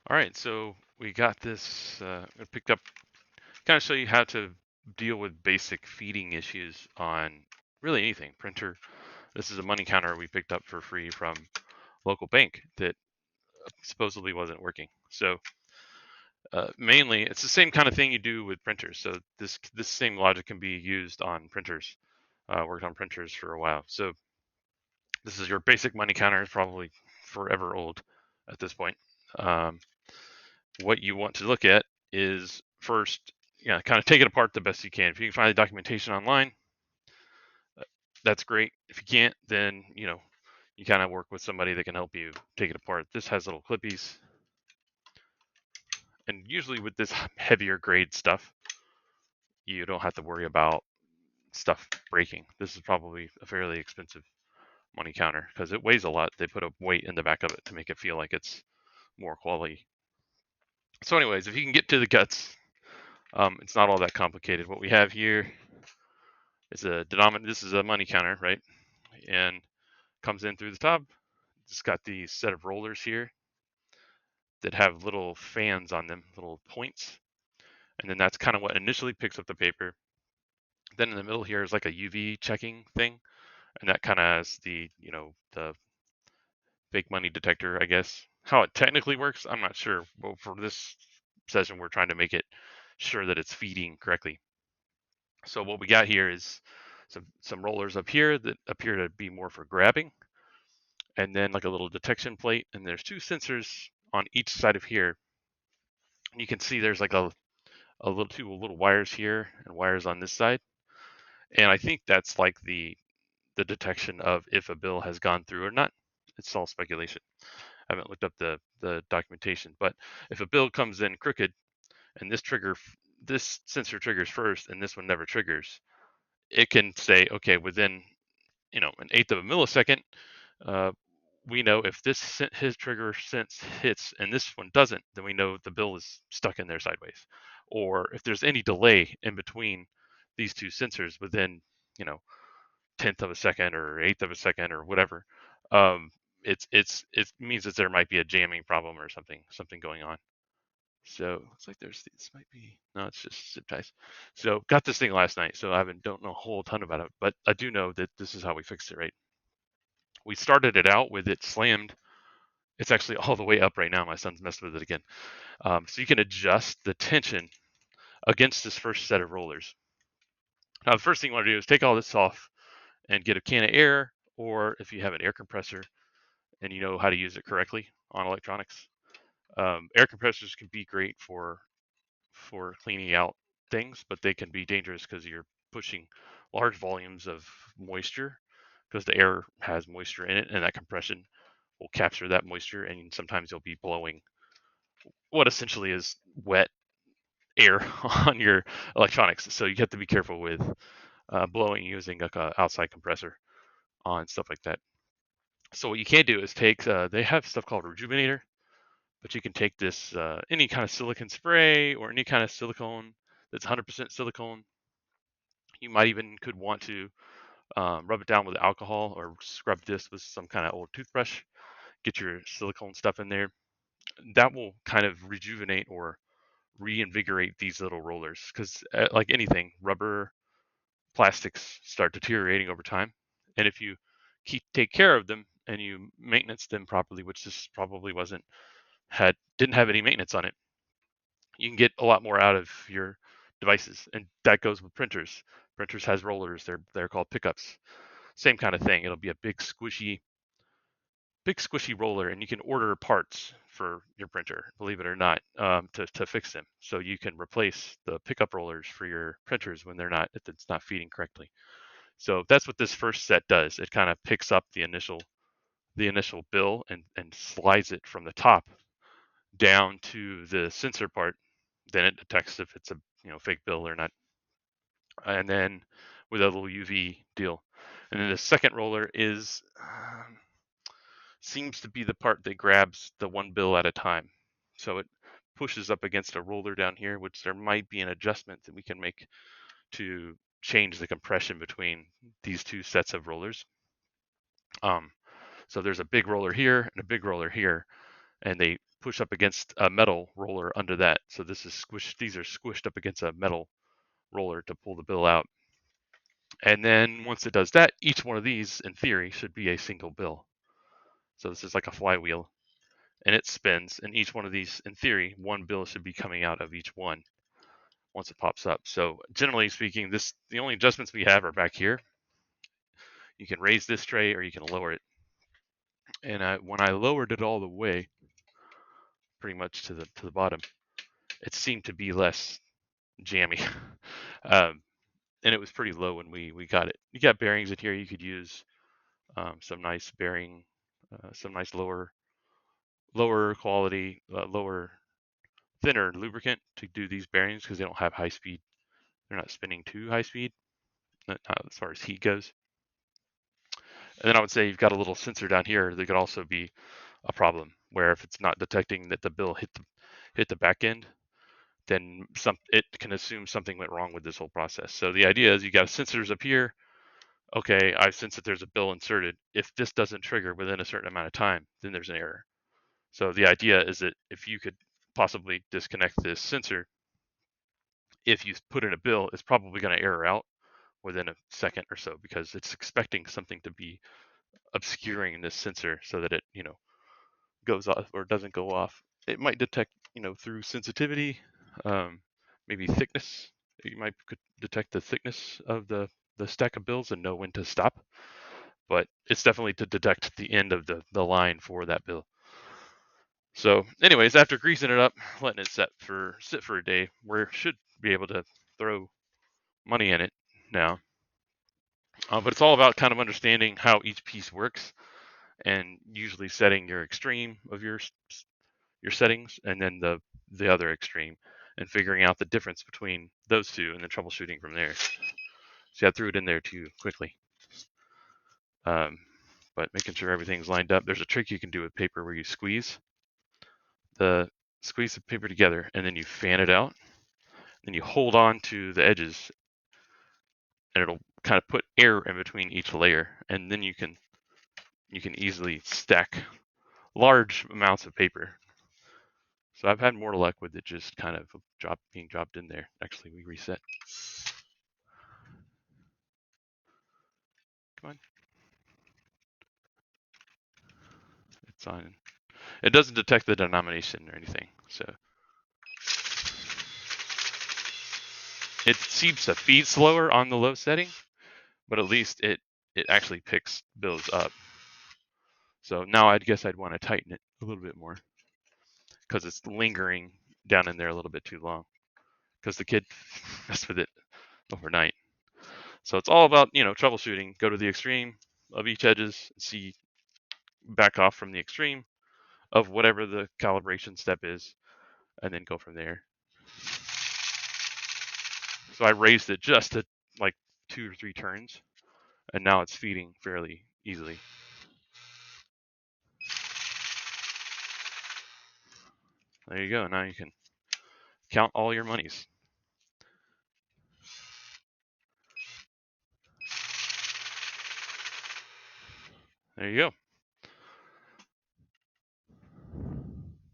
All right, so we got this picked up, kind of show you how to deal with basic feeding issues on really anything. Printer. This is a money counter we picked up for free from local bank that supposedly wasn't working. So mainly, it's the same kind of thing you do with printers. So this same logic can be used on printers. Worked on printers for a while. So this is your basic money counter. It's probably forever old at this point. Um, what you want to look at is first, kind of take it apart the best you can. If you can find the documentation online, that's great. If you can't, then you kind of work with somebody that can help you take it apart. This has little clippies, and usually with this heavier grade stuff, you don't have to worry about stuff breaking. This is probably a fairly expensive money counter because it weighs a lot. They put a weight in the back of it to make it feel like it's more quality. So, anyways, if you can get to the guts, it's not all that complicated. What we have here is a denominator. This is a money counter, right? And comes in through the top. It's got these set of rollers here that have little fans on them, little points. And then that's kind of what initially picks up the paper. Then in the middle here is like a UV checking thing. And that kind of has the fake money detector, I guess. How it technically works, I'm not sure. Well, for this session, we're trying to make it sure that it's feeding correctly. So what we got here is some rollers up here that appear to be more for grabbing, and then like a little detection plate, and there's two sensors on each side of here. And you can see there's like a little wires here and wires on this side. And I think that's like the detection of if a bill has gone through or not. It's all speculation. I haven't looked up the documentation, but if a bill comes in crooked and this sensor triggers first and this one never triggers, it can say, okay, within an eighth of a millisecond, uh, we know if his trigger sense hits and this one doesn't, then we know the bill is stuck in there sideways. Or if there's any delay in between these two sensors within, you know, tenth of a second or eighth of a second or whatever, um, it means that there might be a jamming problem or something going on. So looks like this might be no, it's just zip ties. So got this thing last night, so I don't know a whole ton about it, but I do know that this is how we fixed it, right? We started it out with it slammed. It's actually all the way up right now. My son's messed with it again. So you can adjust the tension against this first set of rollers. Now, the first thing you want to do is take all this off and get a can of air, or if you have an air compressor and you know how to use it correctly on electronics, air compressors can be great for cleaning out things, but they can be dangerous because you're pushing large volumes of moisture because the air has moisture in it, and that compression will capture that moisture, and sometimes you'll be blowing what essentially is wet air on your electronics. So you have to be careful with blowing using like a outside compressor on stuff like that. So what you can do is take they have stuff called rejuvenator, but you can take this any kind of silicone spray or any kind of silicone that's 100% silicone. You might even could want to rub it down with alcohol or scrub this with some kind of old toothbrush. Get your silicone stuff in there. That will kind of rejuvenate or reinvigorate these little rollers because, like anything, rubber plastics start deteriorating over time. And if you take care of them and you maintenance them properly, which this probably didn't have any maintenance on it, you can get a lot more out of your devices. And that goes with printers. Printers has rollers. They're called pickups. Same kind of thing. It'll be a big squishy roller, and you can order parts for your printer, believe it or not, to fix them. So you can replace the pickup rollers for your printers when if it's not feeding correctly. So that's what this first set does. It kind of picks up the initial bill and slides it from the top down to the sensor part. Then it detects if it's a fake bill or not, and then with a little UV deal. And then the second roller seems to be the part that grabs the one bill at a time. So it pushes up against a roller down here, which there might be an adjustment that we can make to change the compression between these two sets of rollers. So there's a big roller here and a big roller here. and they push up against a metal roller under that. So this is squished. These are squished up against a metal roller to pull the bill out. And then once it does that, each one of these, in theory, should be a single bill. So this is like a flywheel, and it spins. And each one of these, in theory, one bill should be coming out of each one once it pops up. So generally speaking, the only adjustments we have are back here. You can raise this tray or you can lower it. And when I lowered it all the way, pretty much to the bottom, it seemed to be less jammy. And it was pretty low when we got it. You got bearings in here. You could use some nice bearing, some nice lower quality, thinner lubricant to do these bearings because they don't have high speed. They're not spinning too high speed, not as far as heat goes. And then I would say you've got a little sensor down here that could also be a problem, where if it's not detecting that the bill hit the back end, then it can assume something went wrong with this whole process. So the idea is you got sensors up here. Okay, I sense that there's a bill inserted. If this doesn't trigger within a certain amount of time, then there's an error. So the idea is that if you could possibly disconnect this sensor, if you put in a bill, it's probably going to error out within a second or so because it's expecting something to be obscuring this sensor so that it, goes off or doesn't go off. It might detect, through sensitivity, maybe thickness. You might could detect the thickness of the stack of bills and know when to stop. But it's definitely to detect the end of the line for that bill. So, anyways, after greasing it up, letting it sit for a day, we should be able to throw money in it now. But it's all about kind of understanding how each piece works, and usually setting your extreme of your settings, and then the other extreme, and figuring out the difference between those two, and then troubleshooting from there. See, I threw it in there too quickly. But making sure everything's lined up. There's a trick you can do with paper where you squeeze the paper together, and then you fan it out, and you hold on to the edges, and it'll kind of put air in between each layer, and then you can easily stack large amounts of paper. So I've had more luck with it just kind of being dropped in there. Actually, we reset. Come on. It's on. It doesn't detect the denomination or anything, so it seems to feed slower on the low setting, but at least it actually picks bills up. So now I guess I'd want to tighten it a little bit more because it's lingering down in there a little bit too long because the kid messed with it overnight. So it's all about, troubleshooting. Go to the extreme of each edges, see, back off from the extreme of whatever the calibration step is, and then go from there. So I raised it just to like 2 or 3 turns, and now it's feeding fairly easily. There you go. Now you can count all your monies. There you go.